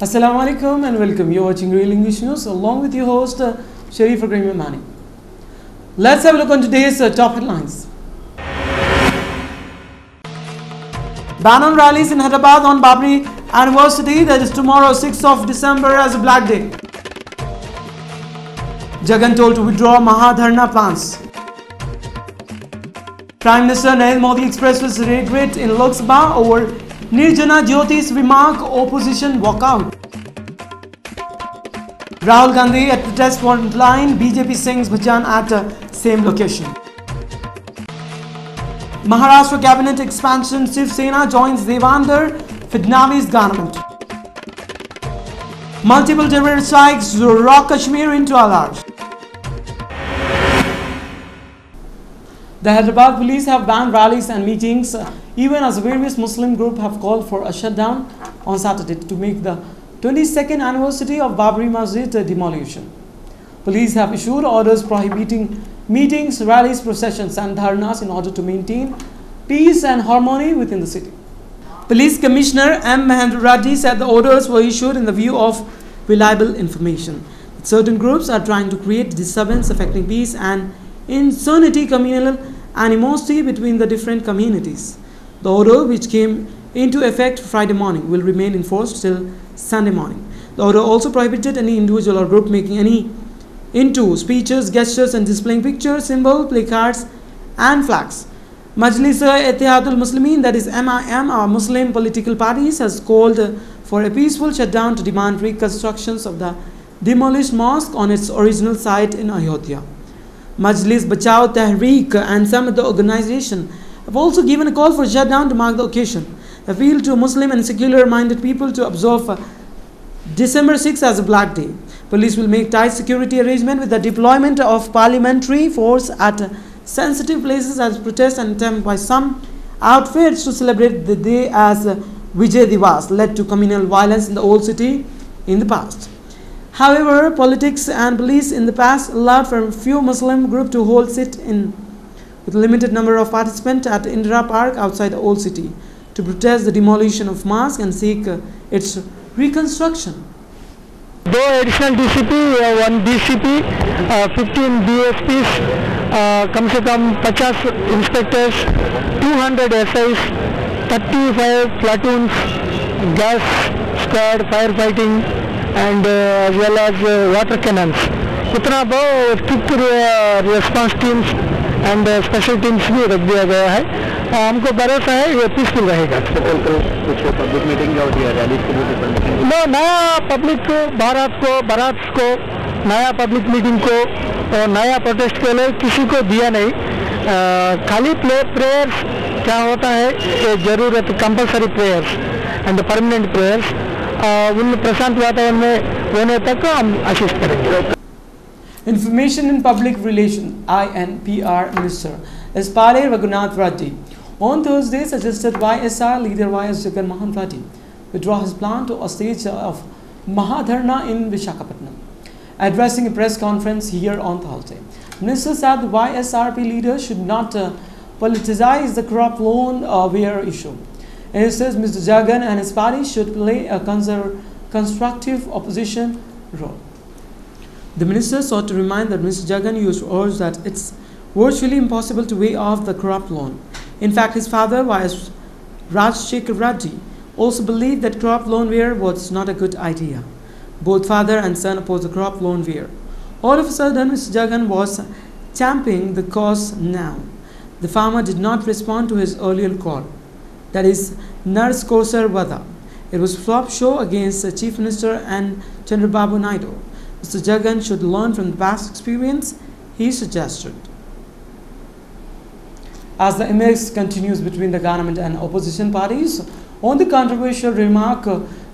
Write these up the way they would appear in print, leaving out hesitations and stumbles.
Assalamu alaikum and welcome. You're watching Real English News along with your host Sharif Agrimi Mani. Let's have a look on today's top headlines. Ban on rallies in Hyderabad on Babri anniversary, that is tomorrow 6th of December as a Black Day. Jagan told to withdraw Mahadharna plans. Prime Minister Narendra Modi expressed his regret in Lok Sabha over Nirjana Jyoti's remark, opposition walkout. Rahul Gandhi at protest front line, BJP sings bhajan at same location. Maharashtra cabinet expansion, Shiv Sena joins Devendra Fadnavis government. Multiple terror strikes rock Kashmir into alarm. The Hyderabad police have banned rallies and meetings, even as various Muslim groups have called for a shutdown on Saturday to make the 22nd anniversary of Babri Masjid demolition. Police have issued orders prohibiting meetings, rallies, processions and dharnas in order to maintain peace and harmony within the city. Police Commissioner M. Mahendra Reddy said the orders were issued in the view of reliable information. Certain groups are trying to create disturbance affecting peace and insanity, communal animosity between the different communities. The order, which came into effect Friday morning, will remain in force till Sunday morning. The order also prohibited any individual or group making any into speeches, gestures and displaying pictures, symbols, placards and flags. Majlis-e-Ittihadul Muslimin, that is MIM, our Muslim political parties, has called for a peaceful shutdown to demand reconstructions of the demolished mosque on its original site in Ayodhya. Majlis Bachao Tehreek and some of the organization have also given a call for shutdown to mark the occasion. They appeal to Muslim and secular-minded people to observe December 6th as a Black Day. Police will make tight security arrangement with the deployment of parliamentary force at sensitive places as protest and attempt by some outfits to celebrate the day as Vijay Diwas led to communal violence in the old city in the past. However, politics and police in the past allowed for a few Muslim groups to hold sit-in with a limited number of participants at Indira Park outside the old city to protest the demolition of mosque and seek its reconstruction. 2 additional DCP, 1 DCP, 15 DSPs, कम से कम 50 inspectors, 200 SIs, 35 platoons, gas squad, firefighting, and as well as water cannons. इतना बहुत quick response teams and special teams भी रख दिया गया है. हमको भरोसा है ये पीसफुल रहेगा. कुछ पब्लिक मीटिंग होती है, रैली के लिए परमिशन नया पब्लिक को, बारात को नया पब्लिक मीटिंग को और नया प्रोटेस्ट के लिए किसी को दिया नहीं. खाली प्रेयर्स क्या होता है, ये जरूरत compulsory prayers and permanent prayers उन प्रशांत वातावरण में होने तक हम असिस्ट करेंगे. Information and Public Relations (INPR) Minister Espale Raghunath Reddy on Thursday suggested YSR leader YS Jagan Mohan Reddy withdraw his plan to a stage of Mahadharna in Visakhapatnam. Addressing a press conference here on Thursday, Minister said the YSRP leader should not politicize the crop loan waiver issue. He says Mr. Jagan and his party should play a constructive opposition role. The minister sought to remind that Mr. Jagan used to urge that it's virtually impossible to pay off the crop loan. In fact, his father, Y.S. Rajshekhar Reddy, also believed that crop loan waiver was not a good idea. Both father and son opposed the crop loan waiver. All of a sudden, Mr. Jagan was championing the cause now. The farmer did not respond to his earlier call, that is, Nars Kosar Vada. It was a flop show against the Chief Minister and Chandrababu Naidu. Mr. Jagan should learn from the past experience, he suggested. As the mix continues between the government and opposition parties on the controversial remark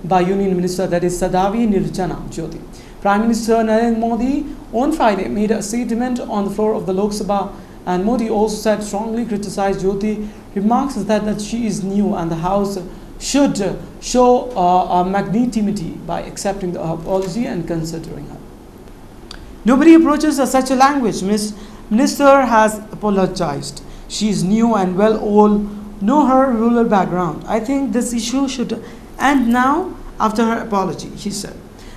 by Union Minister, that is Sadavi Nirjana Jyoti, Prime Minister Narendra Modi on Friday made a statement on the floor of the Lok Sabha, and Modi also said strongly criticized Jyoti remarks that she is new and the House should show a magnanimity by accepting the apology and considering her. Nobody approaches such a language. Minister has apologized. She is new and well all know her rural background. I think this issue should end now. after her apology, he said.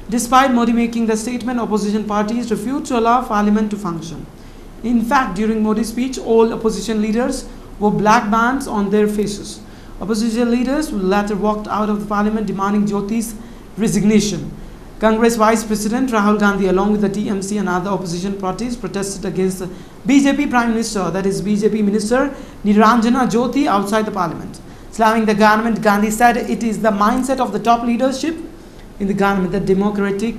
Despite Modi making the statement, opposition parties refused to allow parliament to function. In fact, during Modi's speech, all opposition leaders wore black bands on their faces. Opposition leaders later walked out of the parliament demanding Jyoti's resignation. Congress Vice President Rahul Gandhi, along with the TMC and other opposition parties, protested against the BJP Prime Minister, that is BJP Minister Niranjana Jyoti, outside the parliament. Slamming the government, Gandhi said it is the mindset of the top leadership in the government that democratic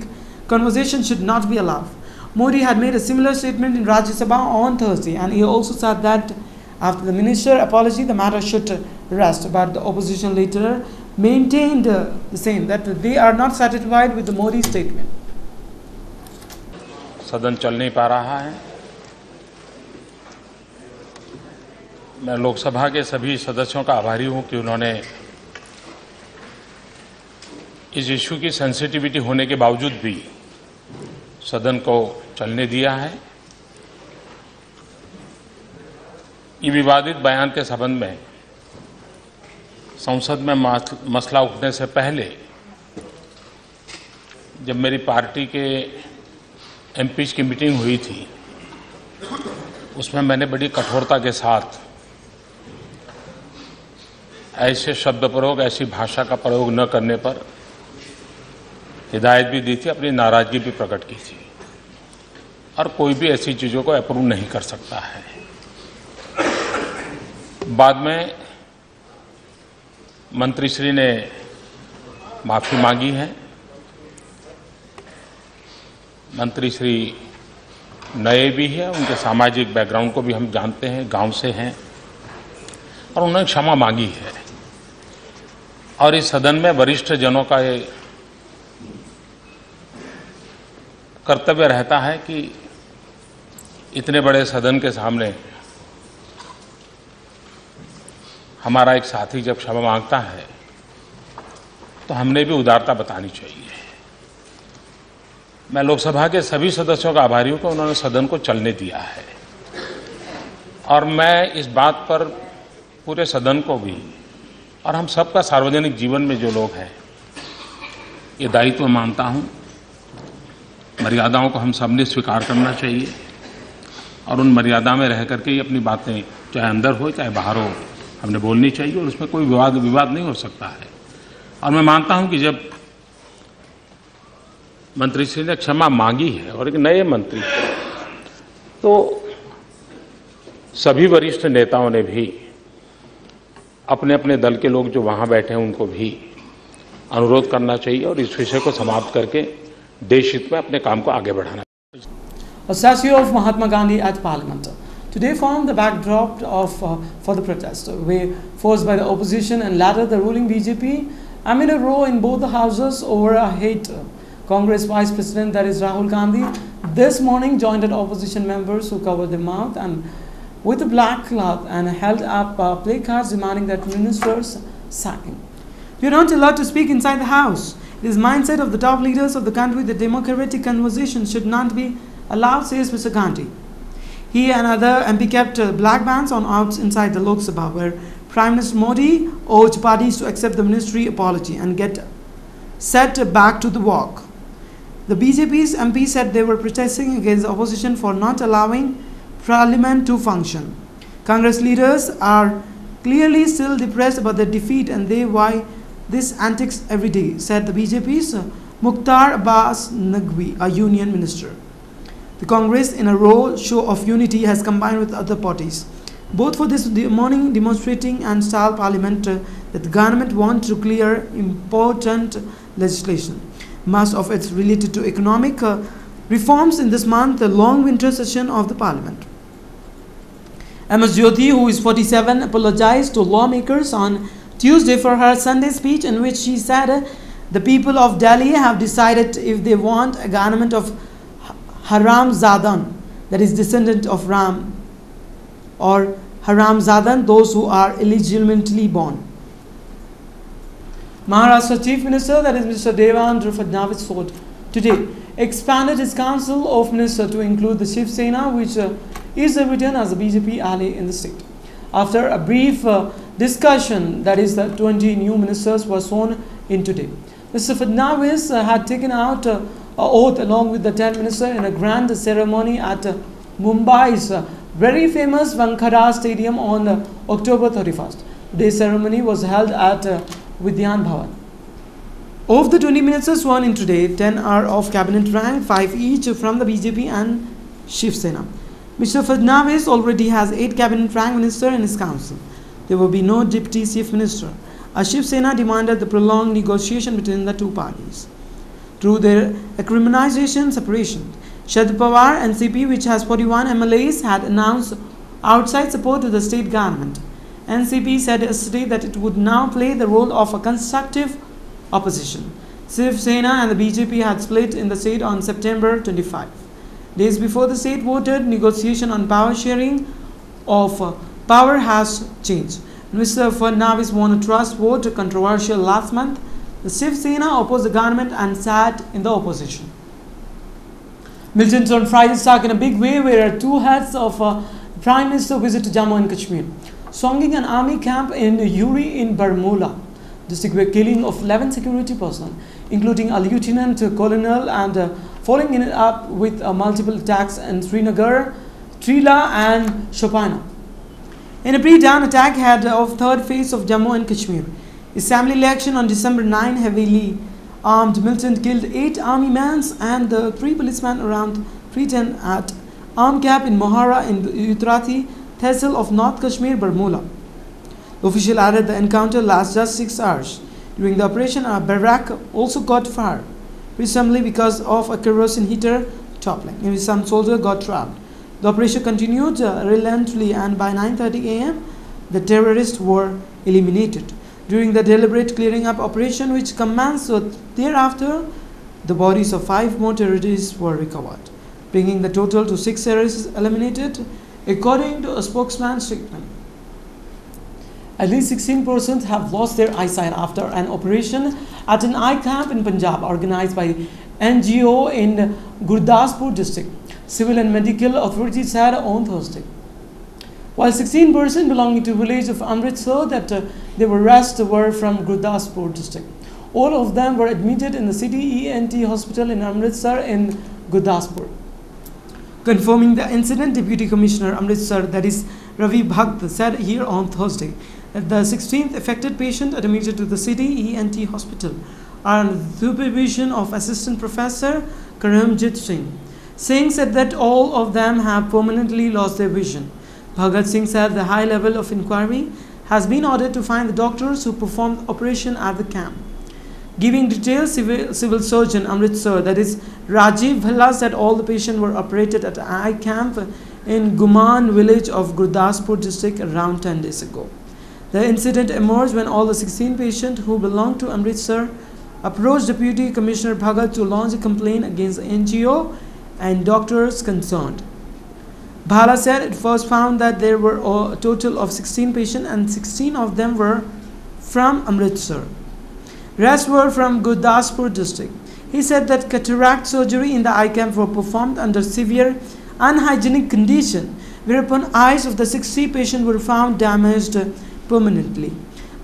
conversation should not be allowed. Modi had made a similar statement in Rajya Sabha on Thursday, and he also said that after the minister apology, the matter should rest. But the opposition later maintained the same, that they are not satisfied with the Modi statement. सदन चल नहीं पा रहा है। मैं लोकसभा के सभी सदस्यों का आभारी हूं कि उन्होंने इस इश्यू की सेंसिटिविटी होने के बावजूद भी सदन को चलने दिया है। ये विवादित बयान के संबंध में संसद में मसला उठने से पहले जब मेरी पार्टी के एमपीज की मीटिंग हुई थी, उसमें मैंने बड़ी कठोरता के साथ ऐसे शब्द प्रयोग, ऐसी भाषा का प्रयोग न करने पर हिदायत भी दी थी, अपनी नाराजगी भी प्रकट की थी। और कोई भी ऐसी चीज़ों को अप्रूव नहीं कर सकता है। बाद में मंत्री श्री ने माफ़ी मांगी है। मंत्री श्री नए भी हैं, उनके सामाजिक बैकग्राउंड को भी हम जानते हैं, गांव से हैं, और उन्होंने क्षमा मांगी है। और इस सदन में वरिष्ठ जनों का ये कर्तव्य रहता है कि इतने बड़े सदन के सामने हमारा एक साथी जब क्षमा मांगता है तो हमने भी उदारता बतानी चाहिए। मैं लोकसभा के सभी सदस्यों का आभारी हूं कि उन्होंने सदन को चलने दिया है, और मैं इस बात पर पूरे सदन को भी और हम सबका सार्वजनिक जीवन में जो लोग हैं ये दायित्व मानता हूं। मर्यादाओं को हम सबने स्वीकार करना चाहिए और उन मर्यादा में रह करके ही अपनी बातें चाहे अंदर हो चाहे बाहर हो हमने बोलनी चाहिए, और उसमें कोई विवाद नहीं हो सकता है। और मैं मानता हूं कि जब मंत्री श्री ने क्षमा मांगी है और एक नए मंत्री, तो सभी वरिष्ठ नेताओं ने भी अपने अपने दल के लोग जो वहां बैठे हैं उनको भी अनुरोध करना चाहिए और इस विषय को समाप्त करके देश हित में अपने काम को आगे बढ़ाना। A statue of Mahatma Gandhi at Parliament today formed the backdrop for the protest, where forced by the opposition and later the ruling BJP amid a row in both the houses over a hate. Congress Vice President, that is Rahul Gandhi, this morning joined opposition members who covered their mouth and with a black cloth and held up placards demanding that ministers sacking. "You are not allowed to speak inside the house. It is mindset of the top leaders of the country that democratic conversation should not be allowed," says Mr. Gandhi. He and other MP kept black bands on outs inside the Lok Sabha, where Prime Minister Modi urged parties to accept the ministry apology and get set back to the walk. The BJP's MP said they were protesting against the opposition for not allowing Parliament to function. Congress leaders are clearly still depressed about their defeat and they why this antics every day, said the BJP's Mukhtar Abbas Naqvi, a union minister. The Congress, in a raw show of unity, has combined with other parties, both for this morning demonstrating and style parliament that the government wants to clear important legislation. Most of it related to economic reforms in this month, the long winter session of the parliament. MS Jyoti, who is 47, apologized to lawmakers on Tuesday for her Sunday speech in which she said the people of Delhi have decided if they want a government of Haram Zadan, that is descendant of Ram, or Haram Zadan, those who are illegitimately born. Maharashtra Chief Minister, that is Mr. Devendra Fadnavis, today expanded his council of ministers to include the Shiv Sena, which is written as a BJP ally in the state. After a brief discussion, that is the 20 new ministers were sworn in today. Mr. Fadnavis had taken out an oath along with the 10 ministers in a grand ceremony at Mumbai's very famous Wankhede Stadium on October 31st. Today's ceremony was held at Vidyan Bhavan. Of the 20 ministers sworn in today, 10 are of cabinet rank, 5 each from the BJP and Shiv Sena. Mr. Fadnavis already has 8 cabinet rank ministers in his council. There will be no deputy chief minister. A Shiv Sena demanded the prolonged negotiation between the two parties. Through their criminalization separation, Sharad Pawar NCP, which has 41 MLAs, had announced outside support to the state government. NCP said yesterday that it would now play the role of a constructive opposition. Shiv Sena and the BJP had split in the state on September 25. Days before the state voted, negotiation on power sharing of power has changed. Mr. Fadnavis won a trust vote controversial last month. The Shiv Sena opposed the government and sat in the opposition. Militants on Friday struck in a big way where 2 heads of Prime Minister visit to Jammu and Kashmir. Songing an army camp in Uri in Baramulla district were killing of 11 security personnel, including a lieutenant colonel, and following it up with multiple attacks in Srinagar, Trila and Shopana. In a pre-dawn attack had of third phase of Jammu and Kashmir Assembly election on December 9, heavily armed militant killed 8 army men and 3 policemen around 3:10 at armed camp in Mohara in Uttarathi Tehsil of North Kashmir, Baramulla. The official added the encounter lasted just 6 hours. During the operation, a barrack also caught fire, presumably because of a kerosene heater toppling, in which some soldiers got trapped. The operation continued relentlessly, and by 9:30 a.m., the terrorists were eliminated. During the deliberate clearing up operation, which commenced thereafter, the bodies of 5 more terrorists were recovered, bringing the total to 6 terrorists eliminated, according to a spokesman's statement. At least 16 persons have lost their eyesight after an operation at an eye camp in Punjab organized by NGO in Gurdaspur district, civil and medical authorities said on Thursday. While 16 persons belonging to the village of Amritsar that they were arrested were from Gurdaspur district. All of them were admitted in the city ENT hospital in Amritsar in Gurdaspur. Confirming the incident, Deputy Commissioner Amritsar, that is Ravi Bhakt, said here on Thursday that the 16th affected patient admitted to the city ENT hospital are under the supervision of Assistant Professor Karamjit Singh. Singh said that all of them have permanently lost their vision. Bhagat Singh said the high level of inquiry has been ordered to find the doctors who performed the operation at the camp. Giving details, civil surgeon Amritsar, that is Rajiv Bhalla, said all the patients were operated at an eye camp in Guman village of Gurdaspur district around 10 days ago. The incident emerged when all the 16 patients who belonged to Amritsar approached Deputy Commissioner Bhagat to launch a complaint against the NGO and doctors concerned. Bhala said it first found that there were a total of 16 patients and 16 of them were from Amritsar. Rest were from Gurdaspur district. He said that cataract surgery in the eye camp were performed under severe unhygienic condition, whereupon eyes of the 60 patients were found damaged permanently.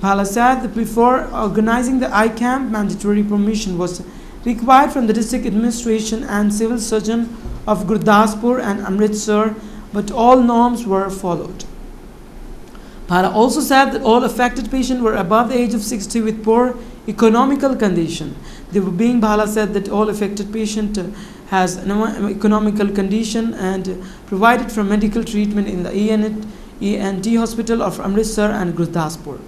Bhala said that before organizing the eye camp, mandatory permission was required from the district administration and civil surgeon of Gurdaspur and Amritsar, but all norms were followed. Bhala also said that all affected patients were above the age of 60 with poor economical condition. Bhala said that all affected patient has an economical condition and provided for medical treatment in the ENT hospital of Amritsar and Gurdaspur.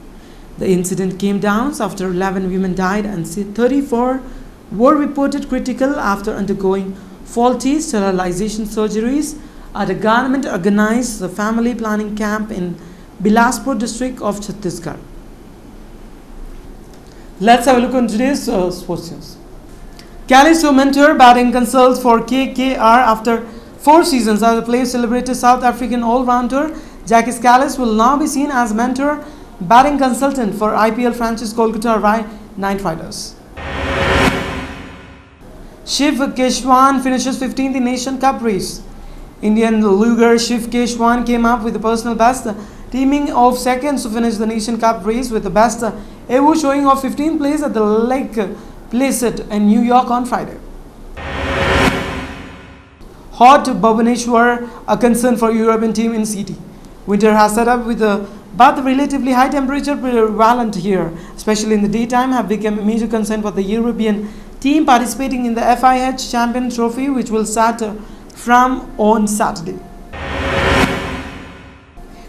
The incident came down after 11 women died and 34 were reported critical after undergoing faulty sterilization surgeries at a government organized family planning camp in Bilaspur district of Chhattisgarh. Let's have a look on today's sports news. Callisto mentor batting consults for KKR after 4 seasons as the player celebrated South African all-rounder Jacques Kallis will now be seen as mentor batting consultant for IPL franchise Kolkata Knight Riders. Shiv Keshwan finishes 15th in Nation Cup race. Indian luger Shiv Keshwan came up with the personal best, teaming of seconds to finish the Nation Cup race with the best ever showing of 15 plays at the Lake place it in New York on Friday. Hot Bhubaneswar, a concern for European team in CT. Winter has set up with but the relatively high temperature prevalent here, especially in the daytime, have become a major concern for the European team participating in the FIH Champion Trophy, which will start from on Saturday.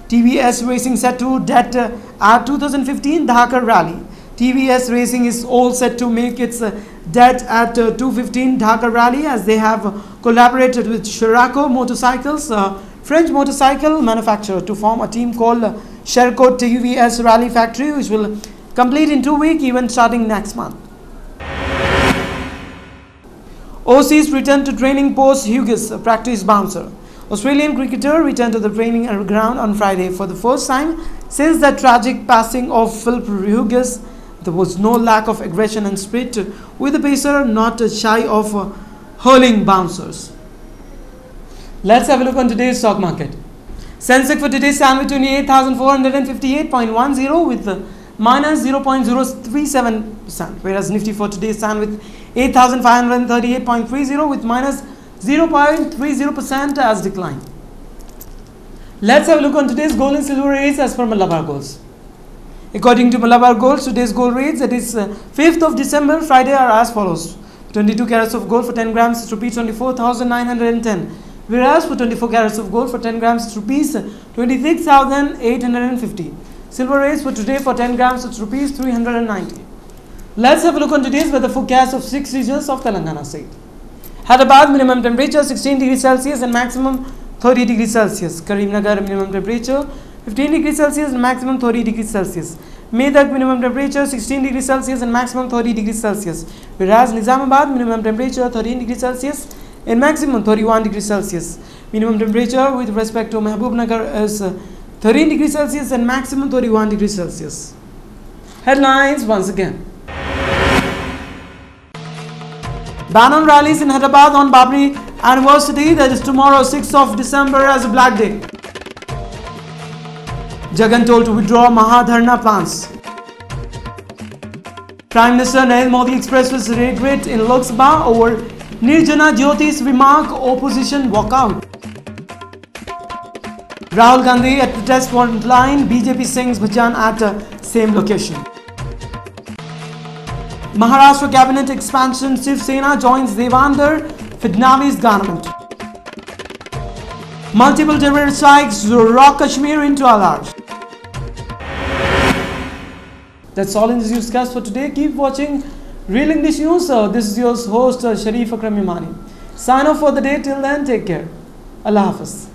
TVS Racing set to det at 2015 Dhaka Rally. TVS Racing is all set to make its det at 2015 Dhaka Rally, as they have collaborated with Scirocco Motorcycles, a French motorcycle manufacturer, to form a team called Sherco TVS Rally Factory, which will complete in 2-week event starting next month. Aussies return to training post Hughes, a practice bouncer. Australian cricketer returned to the training ground on Friday for the first time since the tragic passing of Philip Hughes. There was no lack of aggression and spirit, with the pacer not shy of hurling bouncers. Let's have a look on today's stock market. Sensex for today stand with 28,458.10 with minus 0.037%, whereas Nifty for today stand with 8,538.30 with minus 0.30% as decline. Let's have a look on today's gold and silver rates as per Malabar Golds. According to Malabar Golds, today's gold rates, that is 5th of December, Friday, are as follows. 22 carats of gold for 10 grams is rupees 24,910. Whereas for 24 carats of gold for 10 grams it's rupees 26,850. Silver rates for today for 10 grams it's rupees 390. Let's have a look on today's weather forecast of 6 regions of Telangana state. Hyderabad minimum temperature 16 degrees Celsius and maximum 30 degrees Celsius. Karimnagar minimum temperature 15 degrees Celsius and maximum 30 degrees Celsius. Medak minimum temperature 16 degrees Celsius and maximum 30 degrees Celsius. Whereas Nizamabad minimum temperature 13 degrees Celsius and maximum 31 degrees Celsius. Minimum temperature with respect to Mahbubnagar is 13 degrees Celsius and maximum 31 degrees Celsius. Headlines once again. Ban on rallies in Hyderabad on Babri anniversary, that is tomorrow 6th of December as a Black Day. Jagan told to withdraw Mahadharna plans. Prime Minister Narendra Modi expressed his regret in Lok Sabha over Nirjana Jyoti's remark, opposition walkout. Rahul Gandhi at protest front line, BJP sings bhajan at same location. Maharashtra cabinet expansion, Shiv Sena joins Devendra Fadnavis government. Multiple terror strikes rock Kashmir into alarm. That's all in this newscast for today. Keep watching Real English News. This is your host Sharif Akram Imani. Sign off for the day. Till then, take care. Allah Hafiz.